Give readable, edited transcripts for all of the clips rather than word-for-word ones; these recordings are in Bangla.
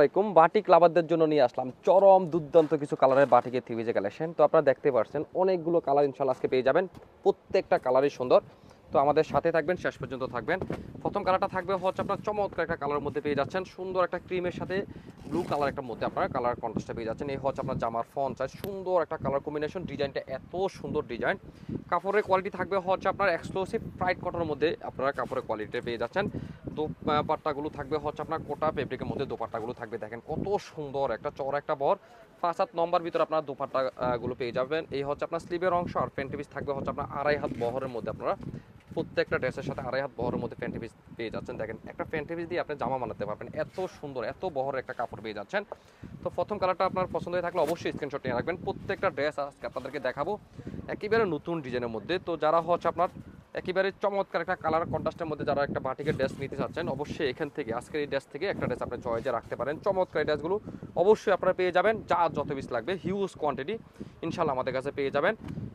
আলাইকুম। বাটিক লাভারদের জন্য নিয়ে আসলাম চরম দুর্দান্ত কিছু কালারের বাটিকের থ্রি পিসে কালেকশন। তো আপনারা দেখতে পাচ্ছেন অনেকগুলো কালার ইনশাআল্লাহ আজকে পেয়ে যাবেন, প্রত্যেকটা কালারই সুন্দর। তো আমাদের সাথে থাকবেন, শেষ পর্যন্ত থাকবেন। প্রথম কালারটা থাকবে হচ্ছে আপনার চমৎকার একটা কালারের মধ্যে পেয়ে যাচ্ছেন, সুন্দর একটা ক্রিমের সাথে ব্লু কালার একটা মধ্যে আপনারা কালার কন্ট্রাস্টটা পেয়ে যাচ্ছেন। এই হচ্ছে আপনার জামার ফন্ট সাইজ, সুন্দর একটা কালার কম্বিনেশন, ডিজাইনটা এত সুন্দর ডিজাইন। কাপড়ের কোয়ালিটি থাকবে হচ্ছে আপনার এক্সক্লুসিভ ফ্রাইড কটনের মধ্যে আপনারা কাপড়ের কোয়ালিটি পেয়ে যাচ্ছেন। দোপাট্টাগুলো থাকবে হচ্ছে আপনার কোটা ফেব্রিকের মধ্যে দোপাট্টাগুলো থাকবে, দেখেন কত সুন্দর একটা চড় একটা বর 5-7 নম্বর ভিতরে আপনারা দোপাট্টাগুলো পেয়ে যাবেন। এই হচ্ছে আপনার স্লিভের অংশ, আর প্যান্টি পিস থাকবে হচ্ছে আপনার 2.5 হাত বহরের মধ্যে আপনারা প্রত্যেকটা ড্রেসের সাথে 2.5 হাত বহরের মধ্যে প্যান্টি পিস পেয়ে যাচ্ছেন। দেখেন একটা প্যান্টি পিস দিয়ে আপনি জামা বানাতে পারবেন, এত সুন্দর এত বহরের একটা কাপড় পেয়ে যাচ্ছেন। তো প্রথম কালারটা আপনার পছন্দ হয়ে থাকলে অবশ্যই স্ক্রিনশট নিয়ে রাখবেন। প্রত্যেকটা ড্রেস আজকে আপনাদেরকে দেখাবো একেবারে নতুন ডিজাইনের মধ্যে। তো যারা হচ্ছে আপনার একেবারে চমৎকার একটা কালার কন্ট্রাস্টের মধ্যে যারা একটা বাটিকের ড্রেস নিতে চাচ্ছেন, অবশ্যই এখান থেকে আজকের এই ড্রেস থেকে একটা ড্রেস আপনি চয়েসে রাখতে পারেন। চমৎকার এই ড্রেসগুলো অবশ্যই আপনারা পেয়ে যাবেন, যা যত পিস লাগবে হিউজ কোয়ান্টিটি ইনশাল্লাহ আমাদের কাছে পেয়ে যাবেন।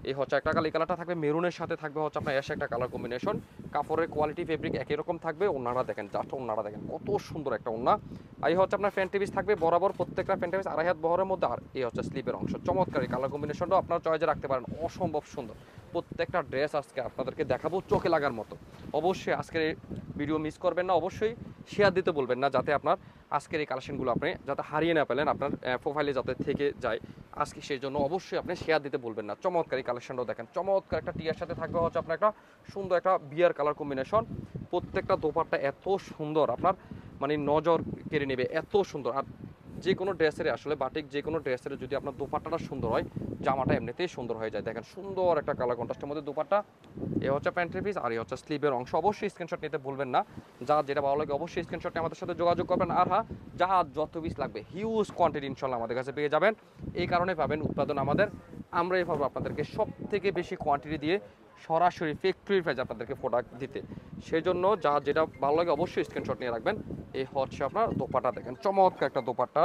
এই হচ্ছে একটা কালার, এই কালারটা থাকবে মেরুনের সাথে থাকবে হচ্ছে আপনার এসে একটা কালার কম্বিনেশন। কাপড়ের কোয়ালিটি ফেব্রিক একই রকম থাকবে। ওনারা দেখেন, জাস্ট ওনারা দেখেন কত সুন্দর একটা ওনা। আর এই হচ্ছে আপনার প্যান্টি পিস থাকবে বরাবর প্রত্যেকটা প্যান্টি পিস 2.5 হাত বহরের মধ্যে, আর এই হচ্ছে স্লিপের অংশ। চমৎকার এই কালার কম্বিনেশনটাও আপনারা চয়েসে রাখতে পারেন, অসম্ভব সুন্দর। প্রত্যেকটা ড্রেস আজকে আপনাদেরকে দেখাবো চোখে লাগার মতো। অবশ্যই আজকের এই ভিডিও মিস করবেন না, অবশ্যই শেয়ার দিতে বলবেন না, যাতে আপনার আজকের এই কালেকশনগুলো আপনি যাতে হারিয়ে না পেলেন, আপনার প্রোফাইলে যাতে থেকে যায় আজকে, সেই জন্য অবশ্যই আপনি শেয়ার দিতে বলবেন না। চমৎকার এই কালেকশনটাও দেখেন, চমৎকার একটা টিয়ার সাথে থাকবে হচ্ছে আপনার একটা সুন্দর একটা বিয়ার কালার কম্বিনেশন। প্রত্যেকটা দোপাট্টা এত সুন্দর, আপনার মানে নজর কেড়ে নেবে, এত সুন্দর। আর যে কোনো ড্রেসের আসলে বাটিক যে কোনো ড্রেসের যদি আপনার দোপাট্টাটা সুন্দর হয়, জামাটা এমনিতেই সুন্দর হয়ে যায়। দেখেন সুন্দর একটা কালার কন্ট্রাস্টের মধ্যে দোপাট্টা। এ হচ্ছে প্যান্টের পিস, আর এই হচ্ছে স্লিভের অংশ। অবশ্যই স্ক্রিনশট নিতে ভুলবেন না, যা যেটা ভালো লাগে অবশ্যই স্ক্রিনশট নিয়ে আমাদের সাথে যোগাযোগ করবেন। আর হ্যাঁ, যা যত পিস লাগবে হিউজ কোয়ান্টিটি ইনশাল্লাহ আমাদের কাছে পেয়ে যাবেন। এই কারণে পাবেন উৎপাদন আমাদের, আমরাই পাবো আপনাদেরকে সব থেকে বেশি কোয়ান্টিটি দিয়ে সরাসরি ফ্যাক্টরি প্রাইস আপনাদেরকে প্রোডাক্ট দিতে। সেই জন্য যা যেটা ভালো লাগে অবশ্যই স্ক্রিনশট নিয়ে রাখবেন। এই হচ্ছে আপনার দোপাট্টা, দেখেন চমৎকার একটা দোপাট্টা।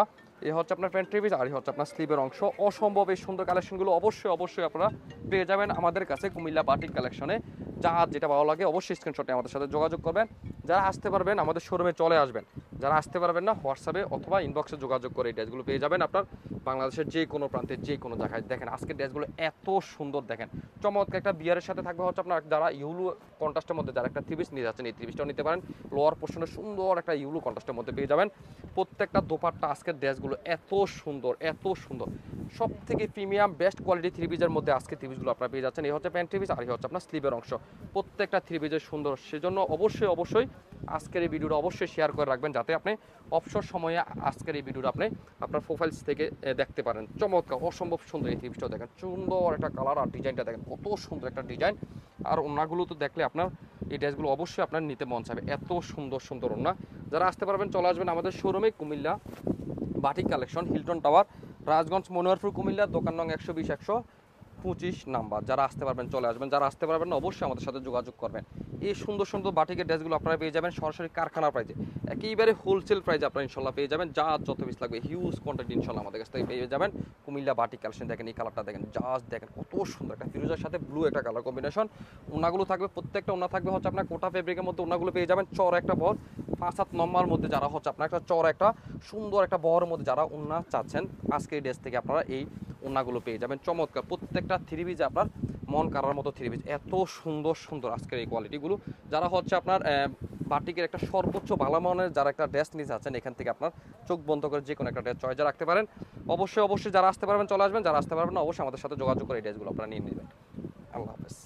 এই হচ্ছে আপনার প্যান্ট্রি পিস, আর এই হচ্ছে আপনার স্লিভের অংশ। অসম্ভব এই সুন্দর কালেকশনগুলো অবশ্যই আপনারা পেয়ে যাবেন আমাদের কাছে কুমিল্লা বাটিক কালেকশনে। যা যেটা ভালো লাগে অবশ্যই স্ক্রিনশটে আমাদের সাথে যোগাযোগ করবেন। যারা আসতে পারবেন আমাদের শোরুমে চলে আসবেন, যারা আসতে পারবেন না হোয়াটসঅ্যাপে অথবা ইনবক্সে যোগাযোগ করে এই ড্রেসগুলো পেয়ে যাবেন আপনার বাংলাদেশের যে কোনো প্রান্তে যে কোনো জায়গায়। দেখেন আজকের ড্রেসগুলো এত সুন্দর, দেখেন চমৎকার একটা বিয়ারের সাথে থাকবে হচ্ছে আপনার যারা ইউলু কন্ট্রাস্টের মধ্যে যারা একটা থ্রি পিস নিয়ে যাচ্ছেন, এই থ্রি পিসটাও নিতে পারেন। লোয়ার পোর্শনে সুন্দর একটা ইউলু কন্ট্রাস্টের মধ্যে পেয়ে যাবেন। প্রত্যেকটা দোপাট্টা আজকের ড্রেসগুলো এত সুন্দর এত সুন্দর, সব থেকে প্রিমিয়াম বেস্ট কোয়ালিটি থ্রি পিসের মধ্যে আজকে থ্রি পিসগুলো আপনারা পেয়ে যাচ্ছেন। এই হচ্ছে প্যান্ট থ্রি পিস, আর এই হচ্ছে আপনার স্লিভের অংশ। প্রত্যেকটা থ্রি পিসের সুন্দর, সেজন্য অবশ্যই আজকের এই ভিডিওটা অবশ্যই শেয়ার করে রাখবেন, যাতে আপনি অবসর সময়ে আজকের এই ভিডিওটা আপনি আপনার প্রোফাইলস থেকে দেখতে পারেন। চমৎকার অসম্ভব সুন্দর এই থ্রি পিসটাও দেখেন, সুন্দর একটা কালার, আর ডিজাইনটা দেখেন কত সুন্দর একটা ডিজাইন। আর ওনাগুলো তো দেখলে আপনার এই ড্রেসগুলো অবশ্যই আপনার নিতে মন চাইবে, এত সুন্দর ওনা। যারা আসতে পারবেন চলে আসবেন আমাদের শোরুমে Comilla batik collection, Hilton tower, Rajganj, Monoarpur, Comilla, দোকান নং 120-125 নাম্বার। যারা আসতে পারবেন চলে আসবেন, যারা আসতে পারবেন না অবশ্যই আমাদের সাথে যোগাযোগ করবেন। এই সুন্দর বাটিকের ড্রেসগুলো আপনারা পেয়ে যাবেন সরাসরি কারখানা প্রাইজে, একেবারে হোলসেল প্রাইজে আপনারা ইনশাল্লাহ পেয়ে যাবেন। যা যত পিস লাগবে হিউজ কোয়ান্টিটি ইনশাল্লাহ আমাদের কাছ থেকে পেয়ে যাবেন। কুমিল্লা বাটিক কালেকশন দেখেন, এই কালারটা দেখেন, জাস্ট দেখেন কত সুন্দর একটা ফিরোজের সাথে ব্লু একটা কালার কম্বিনেশন। ওনাগুলো থাকবে প্রত্যেকটা ওনা থাকবে হচ্ছে আপনার কোটা ফেব্রিকের মধ্যে। ওনাগুলো পেয়ে যাবেন চর একটা বর 5-7 নম্বর মধ্যে, যারা হচ্ছে আপনার একটা চর একটা সুন্দর একটা বহরের মধ্যে যারা ওনা চাচ্ছেন আজকে এই ড্রেস থেকে আপনারা এই ওনাগুলো পেয়ে যাবেন। চমৎকার প্রত্যেকটা থ্রি পিসে আপনার মন কারার মতো থ্রি পিস, এত সুন্দর আজকের এই কোয়ালিটিগুলো। যারা হচ্ছে আপনার বাটিকের একটা সর্বোচ্চ ভালো মানের যারা একটা ড্রেস নিতে চাচ্ছেন, এখান থেকে আপনার চোখ বন্ধ করে যে কোনো একটা ড্রেস চয়েসে রাখতে পারেন। অবশ্যই যারা আসতে পারবেন চলে আসবেন, যারা আসতে পারবেন না অবশ্যই আমাদের সাথে যোগাযোগ করে এই ড্রেসগুলো আপনারা নিয়ে নেবেন। আল্লাহ হাফেজ।